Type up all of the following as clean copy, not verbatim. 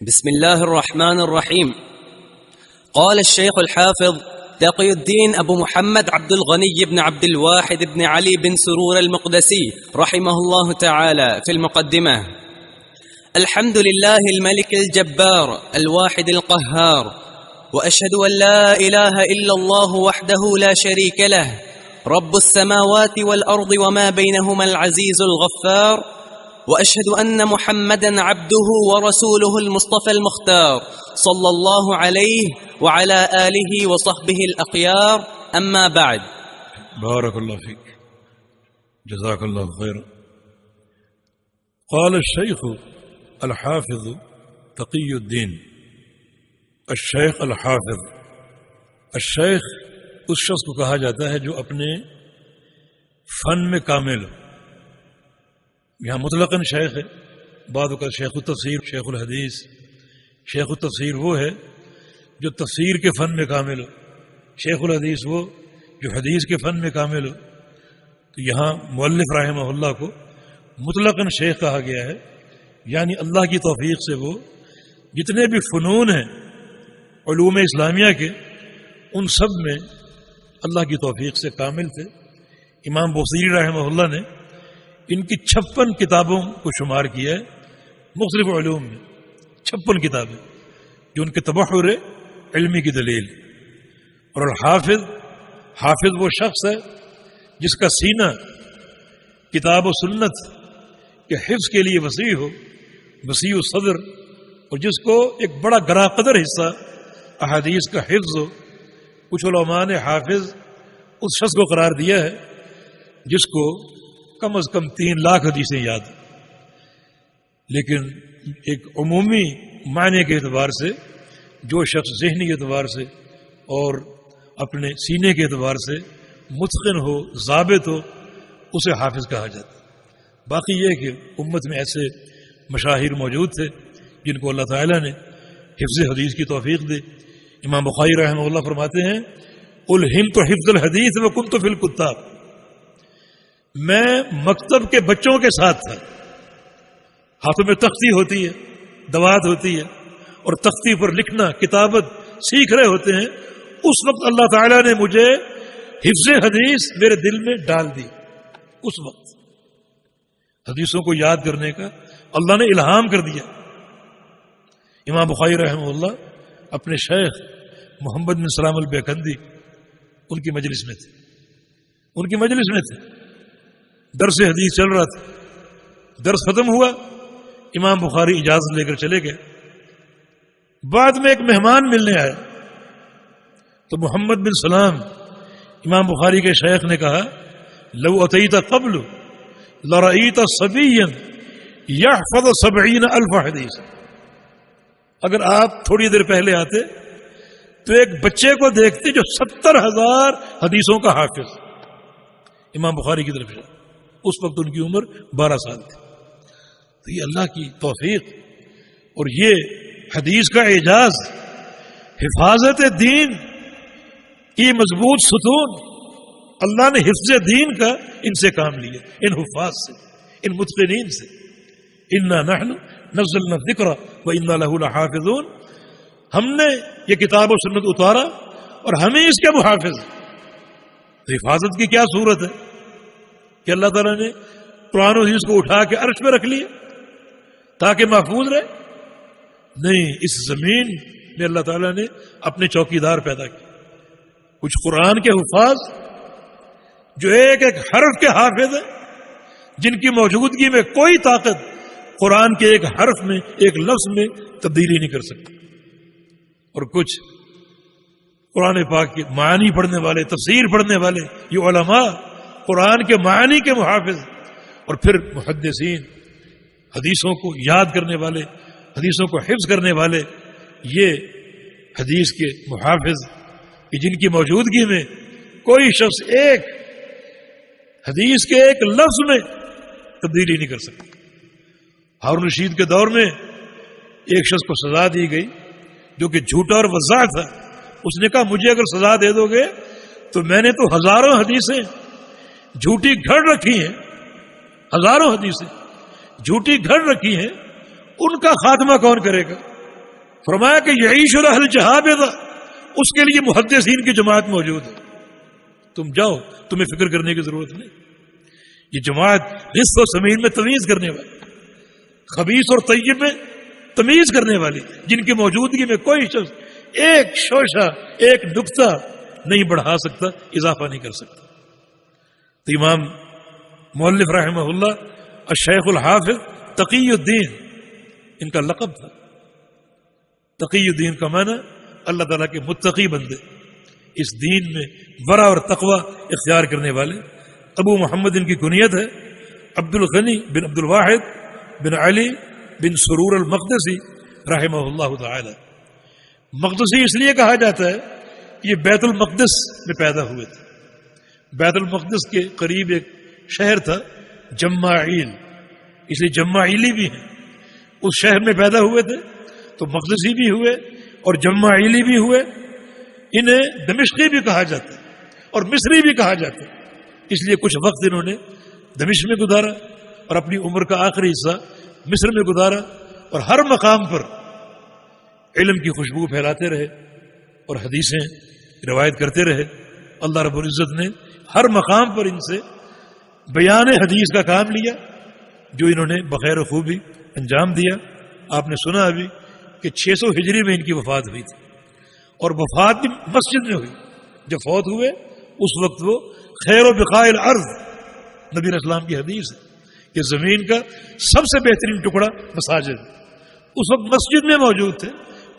بسم الله الرحمن الرحيم. قال الشيخ الحافظ تقي الدين أبو محمد عبد الغني بن عبد الواحد بن علي بن سرور المقدسي رحمه الله تعالى في المقدمة: الحمد لله الملك الجبار الواحد القهار، وأشهد أن لا إله إلا الله وحده لا شريك له، رب السماوات والأرض وما بينهما العزيز الغفار، وأشهد أن محمدًا عبده ورسوله المصطفى المختار صلى الله عليه وعلى آله وصحبه الأخيار، أما بعد. بارك الله فيك، جزاك الله خيرا. قال الشيخ الحافظ تقي الدين. الشیخ الحافظ، الشیخ اس شخص کو کہا جاتا ہے جو اپنے فن میں کامل ہو. یہاں مطلقاً شیخ ہے، بعض اوقات شیخ التفسیر، شیخ الحدیث. شیخ التفسیر وہ ہے جو تفسیر کے فن میں کامل ہو، شیخ الحدیث وہ جو حدیث کے فن میں کامل ہو. تو یہاں مؤلف رحمہ اللہ کو مطلقاً شیخ کہا گیا ہے، یعنی اللہ کی توفیق سے وہ جتنے بھی فنون ہیں علوم اسلامیہ کے، ان سب میں اللہ کی توفیق سے کامل تھے. امام بوصیری رحمہ اللہ نے ان کی 56 کتابوں کو شمار کیا ہے مختلف علوم میں. 56 کتابیں جو ان کے تبحر علمی کی دلیل. اور حافظ وہ شخص ہے جس کا سینہ کتاب و سنت کے حفظ کے لیے وسیع ہو، وسیع الصدر، اور جس کو ایک بڑا گراں قدر حصہ احادیث کا حفظ ہو. کچھ علماء نے حافظ اس شخص کو قرار دیا ہے جس کو کم از کم 3 لاکھ حدیثیں یاد. لیکن ایک عمومی معنی کے اعتبار سے جو شخص ذہنی اعتبار سے اور اپنے سینے کے اعتبار سے متقن ہو، ضابط ہو، اسے حافظ کہا جاتا. باقی یہ کہ امت میں ایسے مشاہیر موجود تھے جن کو اللہ تعالیٰ نے حفظ حدیث کی توفیق دی. امام بخاری رحمہ اللہ فرماتے ہیں: الہمت حفظ الحدیث وکنت فی الکتاب. میں مکتب کے بچوں کے ساتھ تھا. ہاتھوں میں تختی ہوتی ہے، دوات ہوتی ہے، اور تختی پر لکھنا، کتابت سیکھ رہے ہوتے ہیں. اس وقت اللہ تعالیٰ نے مجھے حفظ حدیث میرے دل میں ڈال دی. اس وقت حدیثوں کو یاد کرنے کا اللہ نے الہام کر دیا. امام بخاری رحمہ اللہ اپنے شیخ محمد بن سلام البیکندی ان کی مجلس میں تھے. درس حدیث چل رہا تھا. درس ختم ہوا، امام بخاری اجازت لے کر چلے گئے. بعد میں ایک مہمان ملنے آیا تو محمد بن سلام امام بخاری کے شیخ نے کہا: لو اتیت قبل لرأیت صبیا یحفظ 70,000 حدیث. اگر آپ تھوڑی دیر پہلے آتے تو ایک بچے کو دیکھتے جو 70,000 حدیثوں کا حافظ. امام بخاری کی طرف سے اس وقت ان کی عمر 12 سال تھی. تو یہ اللہ کی توفیق اور یہ حدیث کا اعجاز، حفاظت دین کی مضبوط ستون. اللہ نے حفظ دین کا ان سے کام لیا، ان حفاظ سے، ان متقنین سے. انا نحن نزلنا الذکر وانا له لحافظون. ہم نے یہ کتاب و سنت اتارا اور ہمیں اس کے محافظ. تو حفاظت کی کیا صورت ہے کہ اللہ تعالیٰ نے قرآن و حدیث کو اٹھا کے عرش پہ رکھ لیا تاکہ محفوظ رہے؟ نہیں، اس زمین میں اللہ تعالیٰ نے اپنے چوکیدار پیدا کیے. کچھ قرآن کے حفاظ جو ایک ایک حرف کے حافظ ہیں، جن کی موجودگی میں کوئی طاقت قرآن کے ایک حرف میں، ایک لفظ میں تبدیلی نہیں کر سکتی. اور کچھ قرآن پاک کے معانی پڑھنے والے، تفسیر پڑھنے والے، یہ علماء قرآن کے معانی کے محافظ، اور پھر محدثین حدیثوں کو یاد کرنے والے، حدیثوں کو حفظ کرنے والے. یہ حدیث کے محافظ کہ جن کی موجودگی میں کوئی شخص ایک حدیث کے ایک لفظ میں تبدیلی نہیں کر سکتا. ہارون رشید کے دور میں ایک شخص کو سزا دی گئی جو کہ جھوٹا اور وضاح تھا. اس نے کہا: مجھے اگر سزا دے دو گے تو میں نے تو ہزاروں حدیثیں جھوٹی گھڑ رکھی ہیں، ہزاروں حدیثیں جھوٹی گھڑ رکھی ہیں، ان کا خاتمہ کون کرے گا؟ فرمایا کہ یعیش اہل جہابذہ، اس کے لیے محدثین کی جماعت موجود ہے، تم جاؤ، تمہیں فکر کرنے کی ضرورت نہیں. یہ جماعت غص و سمین میں تمیز کرنے والی، خبیث اور طیب میں تمیز کرنے والی، جن کی موجودگی میں کوئی شخص ایک شوشہ ایک نقطہ نہیں بڑھا سکتا، اضافہ نہیں کر سکتا. تو امام مؤلف رحمہ اللہ الشیخ الحافظ تقی الدین ان کا لقب تھا. تقی الدین کا معنی اللہ تعالیٰ کے متقی بندے، اس دین میں ورع اور تقوی اختیار کرنے والے. ابو محمد ان کی کنیت ہے، عبد الغنی بن عبد الواحد بن علی بن سرور المقدسی رحمہ اللہ تعالی. مقدسی اس لیے کہا جاتا ہے، یہ بیت المقدس میں پیدا ہوئے تھے. بیت المقدس کے قریب ایک شہر تھا جماعیل، اس لیے جماعیلی بھی ہیں. اس شہر میں پیدا ہوئے تھے تو مقدسی بھی ہوئے اور جماعیلی بھی ہوئے. انہیں دمشقی بھی کہا جاتا ہے اور مصری بھی کہا جاتا ہے، اس لیے کچھ وقت انہوں نے دمشق میں گزارا اور اپنی عمر کا آخری حصہ مصر میں گزارا، اور ہر مقام پر علم کی خوشبو پھیلاتے رہے اور حدیثیں روایت کرتے رہے. اللہ رب العزت نے ہر مقام پر ان سے بیان حدیث کا کام لیا، جو انہوں نے بخیر و خوبی انجام دیا. آپ نے سنا ابھی کہ 600 ہجری میں ان کی وفات ہوئی تھی، اور وفات بھی مسجد میں ہوئی. جب فوت ہوئے اس وقت وہ خیر و بقاء الارض، نبی علیہ السلام کی حدیث ہے کہ زمین کا سب سے بہترین ٹکڑا مساجد. اس وقت مسجد میں موجود تھے،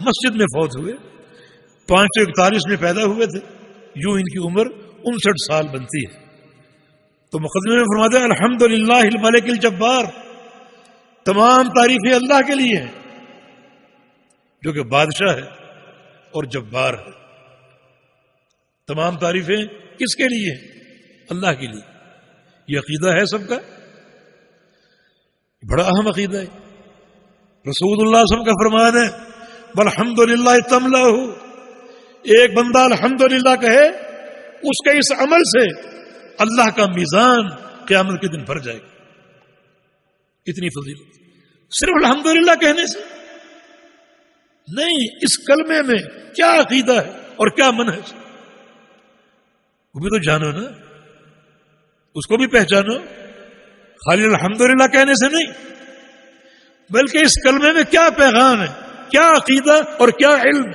مسجد میں فوت ہوئے. 541 میں پیدا ہوئے تھے، یوں ان کی عمر 59 سال بنتی ہے. تو مقدمے میں فرماتے ہیں الحمدللہ الملک الجبار، تمام تعریفیں اللہ کے لیے ہیں جو کہ بادشاہ ہے اور جبار ہے. تمام تعریفیں کس کے لیے ہیں؟ اللہ کے لیے. یہ عقیدہ ہے سب کا، بڑا اہم عقیدہ ہے. رسول اللہ صلی اللہ علیہ وسلم کا فرمان ہے والحمدللہ تملأ، ایک بندہ الحمدللہ کہے، اس کے اس عمل سے اللہ کا میزان قیامت کے دن بھر جائے گا. اتنی فضیلت صرف الحمدللہ کہنے سے نہیں، اس کلمے میں کیا عقیدہ ہے اور کیا منہج، وہ بھی تو جانو نا، اس کو بھی پہچانو. خالی الحمدللہ کہنے سے نہیں، بلکہ اس کلمے میں کیا پیغام ہے، کیا عقیدہ اور کیا علم،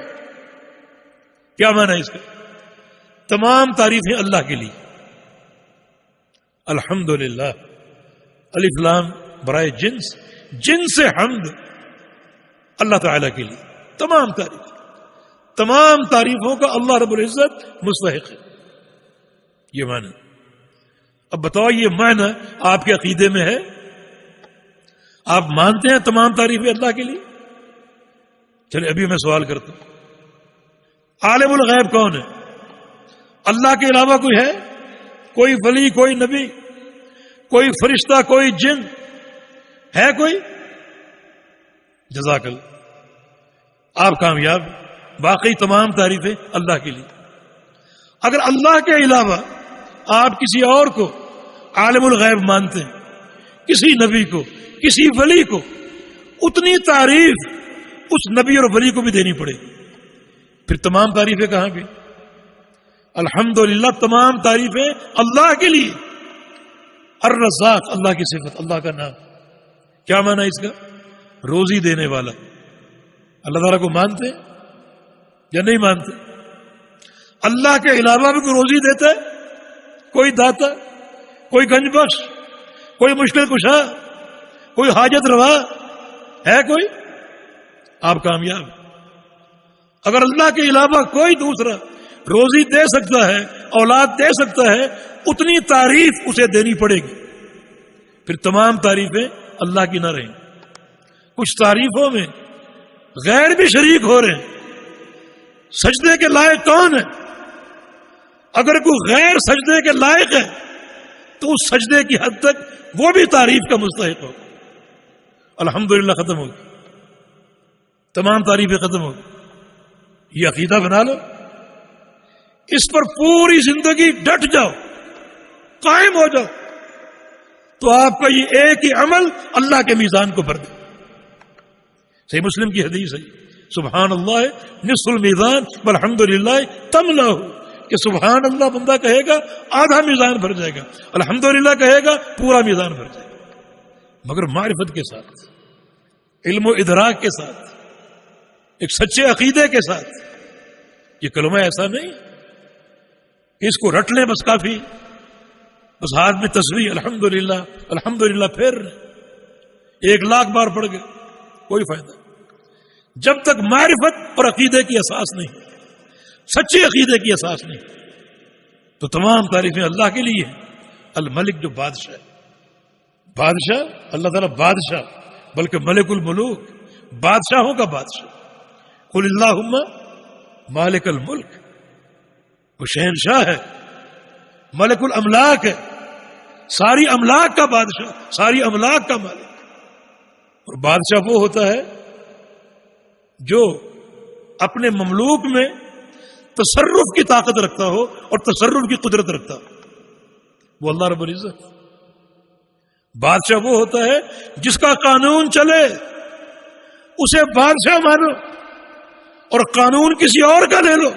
کیا معنی ہے اس کا. تمام تعریفیں اللہ کے لیے. الحمدللہ، الف لام برائے جنس، جنس حمد اللہ تعالی کے لیے. تمام تعریفوں کا اللہ رب العزت مستحق ہے. یہ معنی. اب بتاؤ یہ معنی آپ کے عقیدے میں ہے؟ آپ مانتے ہیں تمام تعریفیں اللہ کے لیے؟ چلے ابھی میں سوال کرتا ہوں، عالم الغیب کون ہے؟ اللہ کے علاوہ کوئی ہے؟ کوئی ولی، کوئی نبی، کوئی فرشتہ، کوئی جن ہے کوئی؟ جزاک اللہ، آپ کامیاب. باقی تمام تعریفیں اللہ کے لیے. اگر اللہ کے علاوہ آپ کسی اور کو عالم الغیب مانتے ہیں، کسی نبی کو، کسی ولی کو، اتنی تعریف اس نبی اور ولی کو بھی دینی پڑے گی. پھر تمام تعریفیں کہاں گئی؟ الحمدللہ تمام تعریفیں اللہ کے لیے. الرزاق اللہ کی صفت، اللہ کا نام. کیا معنی اس کا؟ روزی دینے والا. اللہ تعالیٰ کو مانتے ہیں یا نہیں مانتے؟ اللہ کے علاوہ بھی کوئی روزی دیتا ہے؟ کوئی داتا، کوئی گنج بخش، کوئی مشکل کشا، کوئی حاجت روا ہے کوئی؟ آپ کامیاب. اگر اللہ کے علاوہ کوئی دوسرا روزی دے سکتا ہے، اولاد دے سکتا ہے، اتنی تعریف اسے دینی پڑے گی. پھر تمام تعریفیں اللہ کی نہ رہیں. کچھ تعریفوں میں غیر بھی شریک ہو رہے ہیں. سجدے کے لائق کون ہے؟ اگر کوئی غیر سجدے کے لائق ہے تو اس سجدے کی حد تک وہ بھی تعریف کا مستحق ہوگا. الحمدللہ ختم ہوگی، تمام تعریفیں ختم ہوگی. یہ عقیدہ بنا لو، اس پر پوری زندگی ڈٹ جاؤ، قائم ہو جاؤ، تو آپ کا یہ ایک ہی عمل اللہ کے میزان کو بھر دے. صحیح مسلم کی حدیث ہے، سبحان اللہ نصف المیزان والحمد للہ تملہ، کہ سبحان اللہ بندہ کہے گا آدھا میزان بھر جائے گا، الحمدللہ کہے گا پورا میزان بھر جائے گا، مگر معرفت کے ساتھ، علم و ادراک کے ساتھ، ایک سچے عقیدے کے ساتھ۔ یہ کلمہ ایسا نہیں اس کو رٹ لیں بس کافی، بس ہاتھ میں تسبیح الحمدللہ الحمدللہ پھر 1,00,000 بار پڑھ گئے، کوئی فائدہ نہیں جب تک معرفت اور عقیدے کی اساس نہیں، سچے عقیدے کی اساس نہیں۔ تو تمام تعریفیں اللہ کے لیے ہیں، الملک جو بادشاہ ہے، بادشاہ اللہ تعالیٰ بادشاہ بلکہ ملک الملوک، بادشاہوں کا بادشاہ۔ قل اللہم مالک الملک، وہ شہنشاہ ہے، ملک الاملاک ہے، ساری املاک کا بادشاہ، ساری املاک کا مالک۔ اور بادشاہ وہ ہوتا ہے جو اپنے مملوک میں تصرف کی طاقت رکھتا ہو اور تصرف کی قدرت رکھتا ہو، وہ اللہ رب العزت۔ بادشاہ وہ ہوتا ہے جس کا قانون چلے اسے بادشاہ مانو، اور قانون کسی اور کا لے لو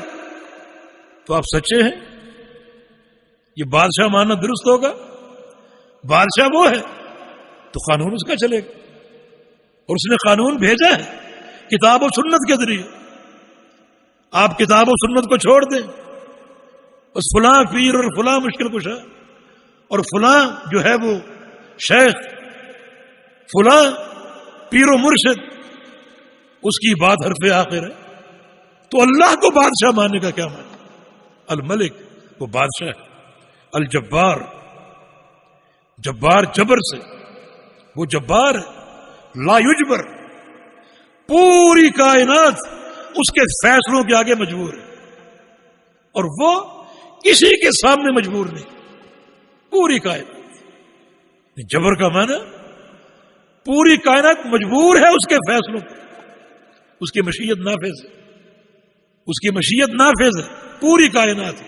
تو آپ سچے ہیں۔ یہ بادشاہ ماننا درست ہوگا؟ بادشاہ وہ ہے تو قانون اس کا چلے گا، اور اس نے قانون بھیجا ہے کتاب و سنت کے ذریعے۔ آپ کتاب و سنت کو چھوڑ دیں، اس فلاں پیر اور فلاں مشکل کشا اور فلاں جو ہے وہ شیخ، فلاں پیر و مرشد، اس کی بات حرف آخر ہے، تو اللہ کو بادشاہ ماننے کا کیا معنی؟ الملک وہ بادشاہ ہے، الجبار جبار جبر سے، وہ جبار ہے، لا یجبر، پوری کائنات اس کے فیصلوں کے آگے مجبور ہے، اور وہ کسی کے سامنے مجبور نہیں، پوری کائنات۔ جبر کا معنی پوری کائنات مجبور ہے اس کے فیصلوں پر، اس کی مشیت نافذ ہے، اس کی مشیت نافذ ہے، پوری کائنات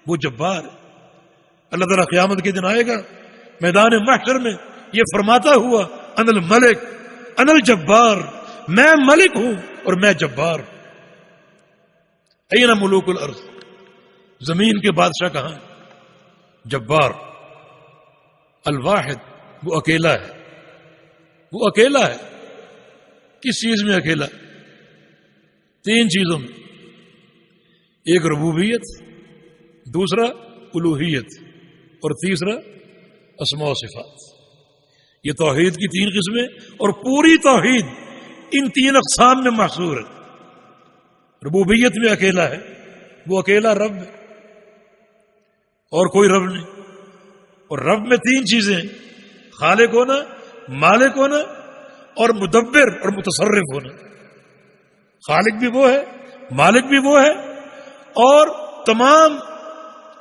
وہ جبار ہے۔ اللہ تعالیٰ قیامت کے دن آئے گا میدان محشر میں یہ فرماتا ہوا انا الملک انا الجبار، میں ملک ہوں اور میں جبار ہوں۔ این ملوک الارض، زمین کے بادشاہ کہاں ہیں؟ جبار، الواحد وہ اکیلا ہے، وہ اکیلا ہے۔ کس چیز میں اکیلا؟ 3 چیزوں میں، ایک ربوبیت، دوسرا الوہیت، اور تیسرا اسماء و صفات۔ یہ توحید کی 3 قسمیں، اور پوری توحید ان 3 اقسام میں محصور ہے۔ ربوبیت میں اکیلا ہے، وہ اکیلا رب ہے اور کوئی رب نہیں۔ اور رب میں 3 چیزیں ہیں، خالق ہونا، مالک ہونا اور مدبر اور متصرف ہونا۔ خالق بھی وہ ہے، مالک بھی وہ ہے، اور تمام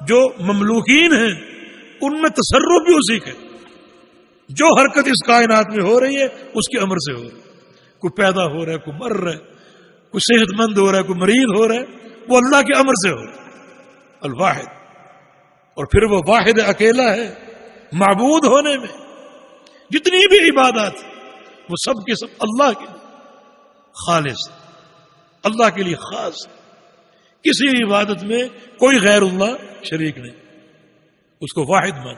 جو مملوکین ہیں ان میں تصرف بھی اسی کا۔ جو حرکت اس کائنات میں ہو رہی ہے اس کے امر سے ہو رہی ہے، کوئی پیدا ہو رہا ہے، کوئی مر رہا ہے، کوئی صحت مند ہو رہا ہے، کوئی مریض ہو رہا ہے، وہ اللہ کے امر سے ہو رہا ہے، الواحد۔ اور پھر وہ واحد اکیلا ہے، معبود ہونے میں جتنی بھی عبادات وہ سب کے سب اللہ کے لیے خالص، اللہ کے لیے خاص، کسی عبادت میں کوئی غیر اللہ شریک نہیں، اس کو واحد مان۔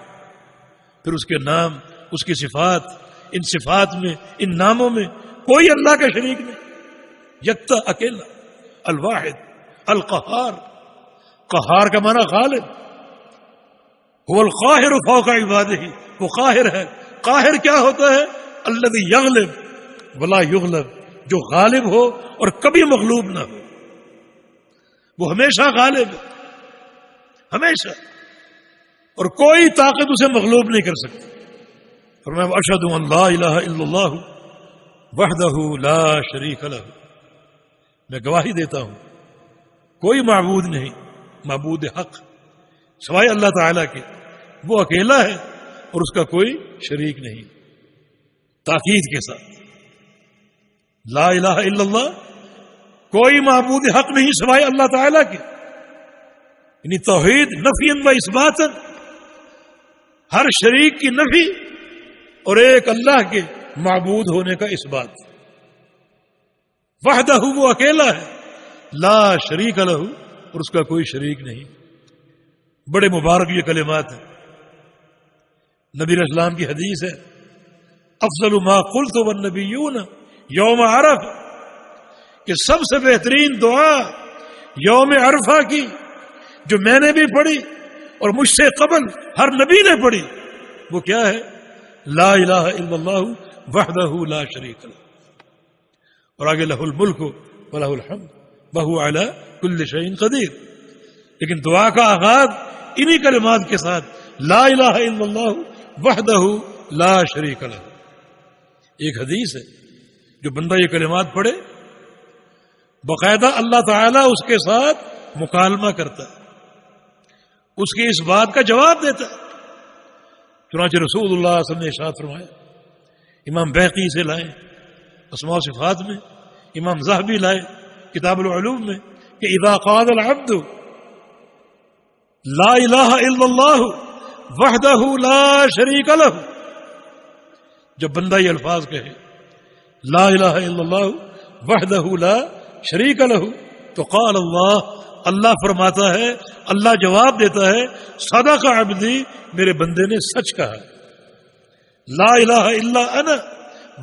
پھر اس کے نام، اس کی صفات، ان صفات میں، ان ناموں میں کوئی اللہ کا شریک نہیں، یکتا اکیلا، الواحد القہار۔ قہار کا معنی غالب، هو القاہر فوق عبادہ، وہ قاہر ہے۔ قاہر کیا ہوتا ہے؟ الذی یغلب ولا یغلب، جو غالب ہو اور کبھی مغلوب نہ ہو، وہ ہمیشہ غالب ہے، ہمیشہ، اور کوئی طاقت اسے مغلوب نہیں کر سکتی۔ فرمایا اشہد ان لا الہ الا اللہ وحدہ لا شریک لہ، میں گواہی دیتا ہوں کوئی معبود نہیں، معبود حق سوائے اللہ تعالیٰ کے، وہ اکیلا ہے اور اس کا کوئی شریک نہیں۔ تاکید کے ساتھ لا الہ الا اللہ، کوئی معبود حق نہیں سوائے اللہ تعالیٰ کے، یعنی توحید نفی و اثبات، ہر شریک کی نفی اور ایک اللہ کے معبود ہونے کا اثبات۔ وحدہ وہ اکیلا ہے، لا شریک لہ اور اس کا کوئی شریک نہیں۔ بڑے مبارک یہ کلمات ہیں۔ نبی علیہ السلام کی حدیث ہے، افضل ما قلت والنبیون یوم عرفہ، کہ سب سے بہترین دعا یوم عرفہ کی جو میں نے بھی پڑھی اور مجھ سے قبل ہر نبی نے پڑھی، وہ کیا ہے؟ لا الہ الا اللہ وحدہ لا شریک لہ، اور آگے لہ الملک ولہ الحمد وہو علی کل شیء قدیر۔ لیکن دعا کا آغاز انہی کلمات کے ساتھ، لا الہ الا اللہ وحدہ لا شریک لہ۔ ایک حدیث ہے، جو بندہ یہ کلمات پڑھے باقاعدہ اللہ تعالیٰ اس کے ساتھ مکالمہ کرتا ہے، اس کی اس بات کا جواب دیتا ہے۔ چنانچہ رسول اللہ صلی اللہ علیہ وسلم نے ارشاد فرمایا، امام بہقی سے لائے اسماء و صفات میں، امام ذہبی لائے کتاب العلوم میں، کہ اذا قال العبد لا الہ الا اللہ وحدہ لا شریک لہ، جب بندہ یہ الفاظ کہے لا الہ الا اللہ وحدہ لا شریک لہ، تو قال اللہ فرماتا ہے، اللہ جواب دیتا ہے، صدق عبدی، میرے بندے نے سچ کہا، لا الہ الا انا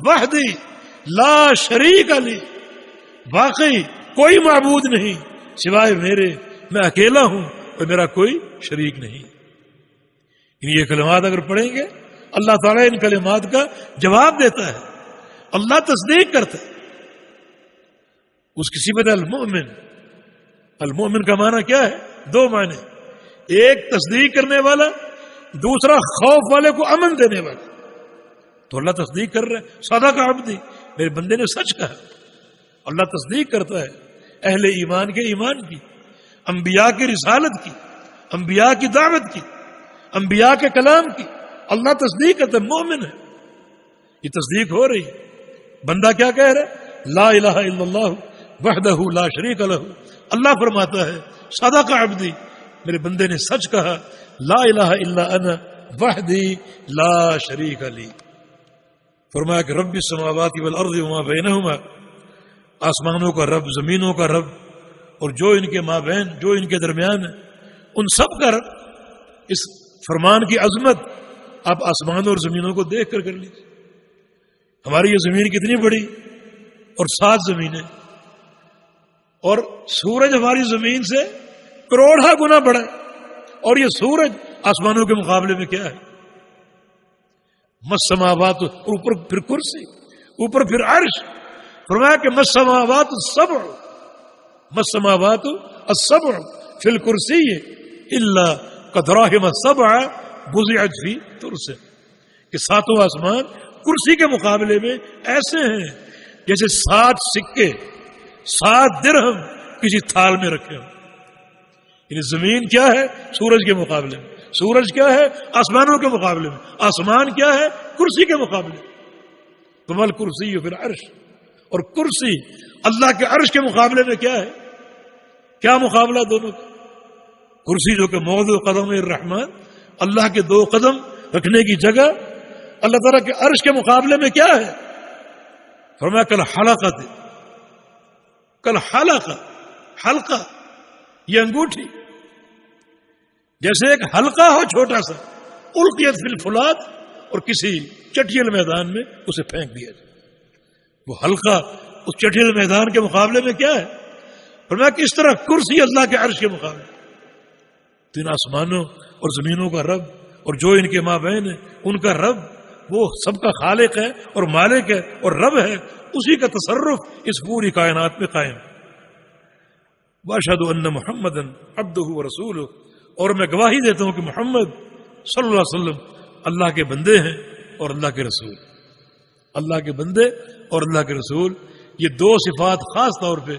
وحدی لا شریک لی، واقعی کوئی معبود نہیں سوائے میرے، میں اکیلا ہوں اور میرا کوئی شریک نہیں۔ یہ کلمات اگر پڑھیں گے اللہ تعالیٰ ان کلمات کا جواب دیتا ہے، اللہ تصدیق کرتا ہے۔ اس کی صفت المؤمن، المؤمن کا معنی کیا ہے؟ دو معنی، ایک تصدیق کرنے والا، دوسرا خوف والے کو امن دینے والا۔ تو اللہ تصدیق کر رہا ہے، صدق عبدی، میرے بندے نے سچ کہا۔ اللہ تصدیق کرتا ہے اہل ایمان کے ایمان کی، انبیاء کی رسالت کی، انبیاء کی دعوت کی، انبیاء کے کلام کی، اللہ تصدیق کرتا ہے، مومن ہے۔ یہ تصدیق ہو رہی ہے۔ بندہ کیا کہہ رہا ہے؟ لا الہ الا اللہ وحدہ لا شریک لہ۔ اللہ فرماتا ہے، صدق عبدی، میرے بندے نے سچ کہا، لا الہ الا انا وحدی لا شریک لی۔ فرمایا کہ رب السماوات والارض وما بینہما، آسمانوں کا رب، زمینوں کا رب، اور جو ان کے مابین، جو ان کے درمیان ہے، ان سب کا رب۔ اس فرمان کی عظمت آپ آسمانوں اور زمینوں کو دیکھ کر لیجیے۔ ہماری یہ زمین کتنی بڑی، اور 7 زمینیں، اور سورج ہماری زمین سے کروڑا گنا بڑا ہے، اور یہ سورج آسمانوں کے مقابلے میں کیا ہے؟ مسماوات، اوپر پھر کرسی، اوپر پھر عرش۔ فرمایا کہ مسماوات السبع، مسماوات السبع فی الکرسی الا کدراہم السبع بضعت فی ترس، کہ 7 آسمان کرسی کے مقابلے میں ایسے ہیں جیسے 7 سکے، 7 درہم کسی تھال میں رکھے ہوں۔ یعنی زمین کیا ہے سورج کے مقابلے میں، سورج کیا ہے آسمانوں کے مقابلے میں، آسمان کیا ہے کرسی کے مقابلے میں۔ کمل کرسی پھر عرش، اور کرسی اللہ کے عرش کے مقابلے میں کیا ہے؟ کیا مقابلہ دونوں کا؟ کرسی جو کہ موضع قدم الرحمن، اللہ کے 2 قدم رکھنے کی جگہ، اللہ تعالیٰ کے عرش کے مقابلے میں کیا ہے؟ فرمایا کل حلقہ، کل حلقہ، یہ انگوٹھی جیسے ایک حلقہ ہو چھوٹا سا، القیت فی الفلات، اور کسی چٹیل میدان میں اسے پھینک دیا جائے۔ وہ حلقہ اس چٹیل میدان کے مقابلے میں کیا ہے؟ فرمایا کہ اس طرح کرسی اللہ کے عرش کے مقابلے، 3 آسمانوں اور زمینوں کا رب، اور جو ان کے مابین ہے ان کا رب، وہ سب کا خالق ہے اور مالک ہے اور رب ہے، اسی کا تصرف اس پوری کائنات میں قائم۔ واشہد ان محمدا عبدہ ورسولہ، اور میں گواہی دیتا ہوں کہ محمد صلی اللہ علیہ وسلم اللہ کے بندے ہیں اور اللہ کے رسول۔ اللہ کے بندے اور اللہ کے رسول، یہ 2 صفات خاص طور پہ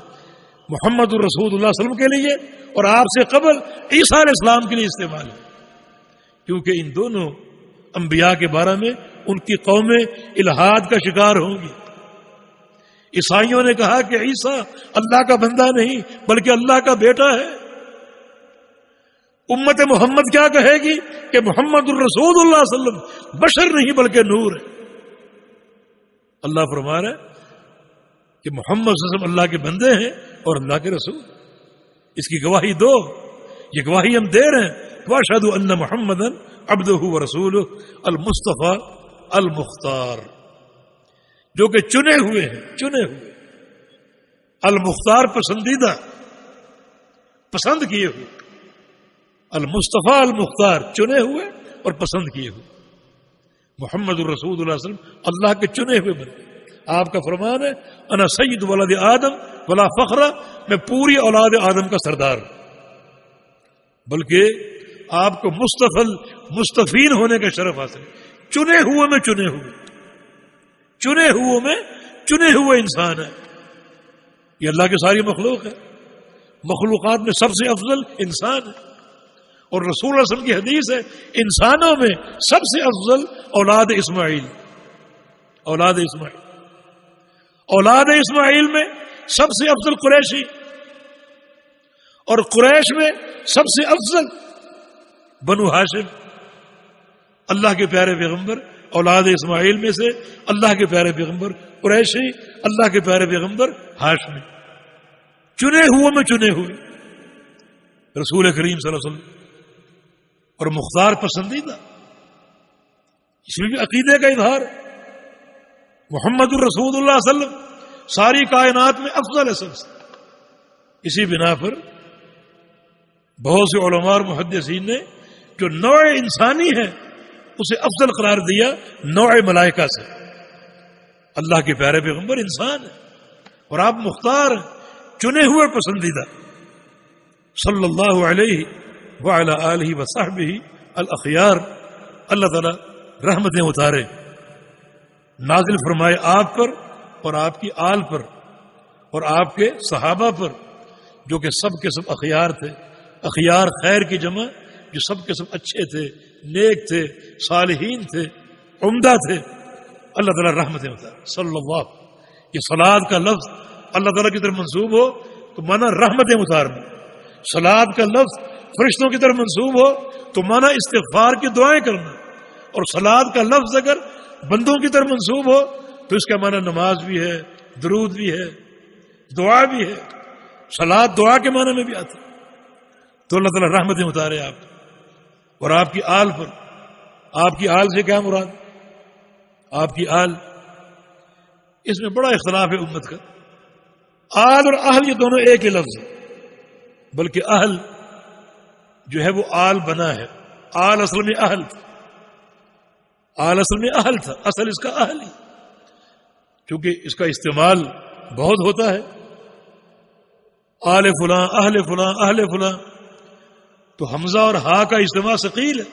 محمد الرسول اللہ صلی اللہ علیہ وسلم کے لیے اور آپ سے قبل عیسیٰ علیہ السلام کے لیے استعمال ہے، کیونکہ ان دونوں انبیاء کے بارے میں ان کی قومیں الحاد کا شکار ہوں گی۔ عیسائیوں نے کہا کہ عیسیٰ اللہ کا بندہ نہیں بلکہ اللہ کا بیٹا ہے۔ امت محمد کیا کہے گی کہ محمد الرسول اللہ صلی اللہ علیہ وسلم بشر نہیں بلکہ نور ہے۔ اللہ فرما رہا ہے کہ محمد صلی اللہ علیہ وسلم اللہ کے بندے ہیں اور اللہ کے رسول. اس کی گواہی دو. یہ گواہی ہم دے رہے ہیں. واشہد ان محمدا عبدہ ورسولہ المصطفیٰ المختار، جو کہ چنے ہوئے ہیں، چنے ہوئے، المختار پسندیدہ، پسند کیے ہوئے، المصطفیٰ المختار چنے ہوئے اور پسند کیے ہوئے. محمد الرسول اللہ علیہ وسلم اللہ کے چنے ہوئے بندے. آپ کا فرمان ہے انا سید ولد آدم ولا فخر، میں پوری اولاد آدم کا سردار ہوں. بلکہ آپ کو مستفین ہونے کا شرف حاصل ہے. چنے ہوئے میں چنے ہوئے، چنے ہوئے میں چنے ہوئے انسان ہے. یہ اللہ کی ساری مخلوق ہے. مخلوقات میں سب سے افضل انسان ہے. اور رسول اللہ علیہ وسلم کی حدیث ہے انسانوں میں سب سے افضل اولاد اسماعیل. اولاد اسماعیل، اولاد اسماعیل میں سب سے افضل قریشی، اور قریش میں سب سے افضل بنو ہاشم. اللہ کے پیارے پیغمبر اولاد اسماعیل میں سے اللہ کے پیارے پیغمبر قریشی، اللہ کے پیارے پیغمبر ہاشمی. چنے ہوئے میں چنے ہوئے رسول کریم صلی اللہ علیہ وسلم، اور مختار پسندیدہ. اس میں بھی عقیدے کا اظہار. محمد الرسول اللہ صلی اللہ علیہ وسلم ساری کائنات میں افضل ہے سب سے. اسی بنا پر بہت سے علماء اور محدثین نے جو نوع انسانی ہے اسے افضل قرار دیا نوع ملائکہ سے. اللہ کے پیارے پیغمبر انسان ہے اور آپ مختار ہیں، چنے ہوئے پسندیدہ. صلی اللہ علیہ وعلی آلہ وصحبہ الاخیار. اللہ تعالی رحمتیں اتارے، نازل فرمائے آپ پر اور آپ کی آل پر اور آپ کے صحابہ پر، جو کہ سب کے سب اخیار تھے. اخیار خیر کی جمع، جو سب کے سب اچھے تھے، نیک تھے، صالحین تھے، عمدہ تھے. اللہ تعالیٰ رحمتیں اتارے. صلی اللہ، یہ صلوات کا لفظ اللہ تعالیٰ کی طرف منسوب ہو تو مانا رحمتیں اتارنا. صلوات کا لفظ فرشتوں کی طرف منسوب ہو تو مانا استغفار کی دعائیں کرنا. اور صلوات کا لفظ اگر بندوں کی طرف منسوب ہو تو اس کا معنی نماز بھی ہے، درود بھی ہے، دعا بھی ہے. صلوات دعا کے معنی میں بھی آتی. تو اللہ تعالیٰ رحمتیں اتارے آپ اور آپ کی آل پر. آپ کی آل سے کیا مراد؟ آپ کی آل، اس میں بڑا اختلاف ہے امت کا. آل اور اہل یہ دونوں ایک ہی لفظ ہے، بلکہ اہل جو ہے وہ آل بنا ہے. آل اصل میں اہل تھا، آل اصل میں اہل تھا، اصل اس کا اہل ہی. کیونکہ اس کا استعمال بہت ہوتا ہے، آل فلاں، اہل فلاں، اہل فلاں، تو حمزہ اور ہا کا اجتماع ثقیل ہے،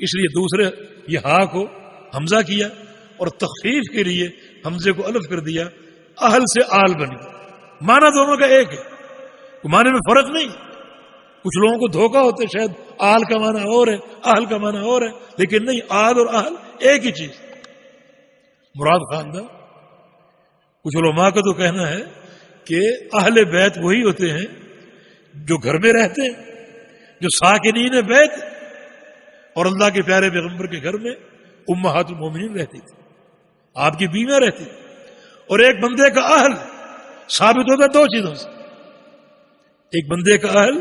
اس لیے دوسرے یہ ہا کو حمزہ کیا اور تخفیف کے لیے حمزے کو الف کر دیا. اہل سے آل بنی. معنی دونوں کا ایک ہے، معنی میں فرق نہیں. کچھ لوگوں کو دھوکہ ہوتا ہے، شاید آل کا معنی اور ہے، اہل کا معنی اور ہے، لیکن نہیں، آل اور اہل ایک ہی چیز. مراد خاندان. کچھ علماء کا تو کہنا ہے کہ اہل بیت وہی ہوتے ہیں جو گھر میں رہتے ہیں، جو ساکنین بیت. اور اللہ کے پیارے پیغمبر کے گھر میں امہات المومنین رہتی تھی، آپ کی بیویاں رہتی تھی. اور ایک بندے کا اہل ثابت ہوتا ہے دو چیزوں سے. ایک بندے کا اہل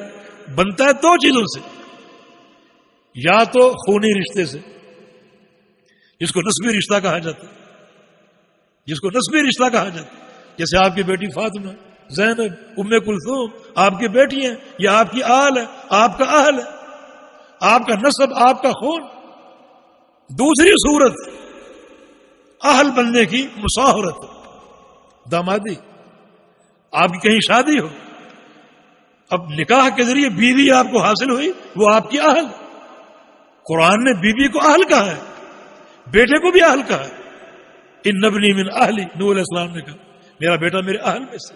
بنتا ہے دو چیزوں سے، یا تو خونی رشتے سے، جس کو نسبی رشتہ کہا جاتا ہے، جس کو نسبی رشتہ کہا جاتا ہے. جیسے آپ کی بیٹی فاطمہ، زینب، ام کلثوم آپ کی بیٹی ہیں، یہ آپ کی آل ہے، آپ کا اہل ہے، آپ کا نسب، آپ کا خون. دوسری صورت اہل بننے کی مساہرت، دامادی. آپ کی کہیں شادی ہو، اب نکاح کے ذریعے بیوی آپ کو حاصل ہوئی، وہ آپ کی اہل. قرآن نے بیوی کو اہل کہا ہے، بیٹے کو بھی اہل کہا ہے. ان ابنی من اہلی، نوح علیہ السلام نے کہا میرا بیٹا میرے اہل میں سے.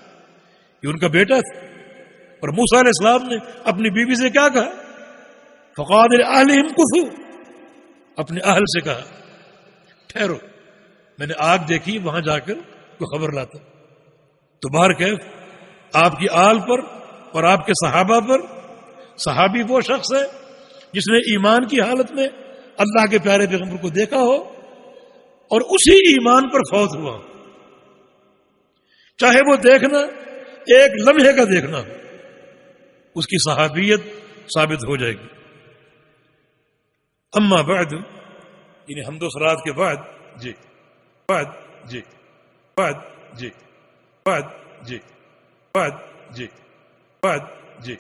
یہ ان کا بیٹا تھا. اور موسیٰ علیہ السلام نے اپنی بیوی سے کیا کہا؟ فقال لأہلہم کثوا، اپنے اہل سے کہا ٹھہرو، میں نے آگ دیکھی، وہاں جا کر کوئی خبر لاتا. تو باہر کیف آپ کی آل پر اور آپ کے صحابہ پر. صحابی وہ شخص ہے جس نے ایمان کی حالت میں اللہ کے پیارے پیغمبر کو دیکھا ہو اور اسی ایمان پر فوت ہوا ہو. چاہے وہ دیکھنا ایک لمحے کا دیکھنا ہو، اس کی صحابیت ثابت ہو جائے گی۔ اما بعد، یعنی حمد و صلوات کے بعد جی بعد جی بعد جی بعد جی بعد جی بعد جی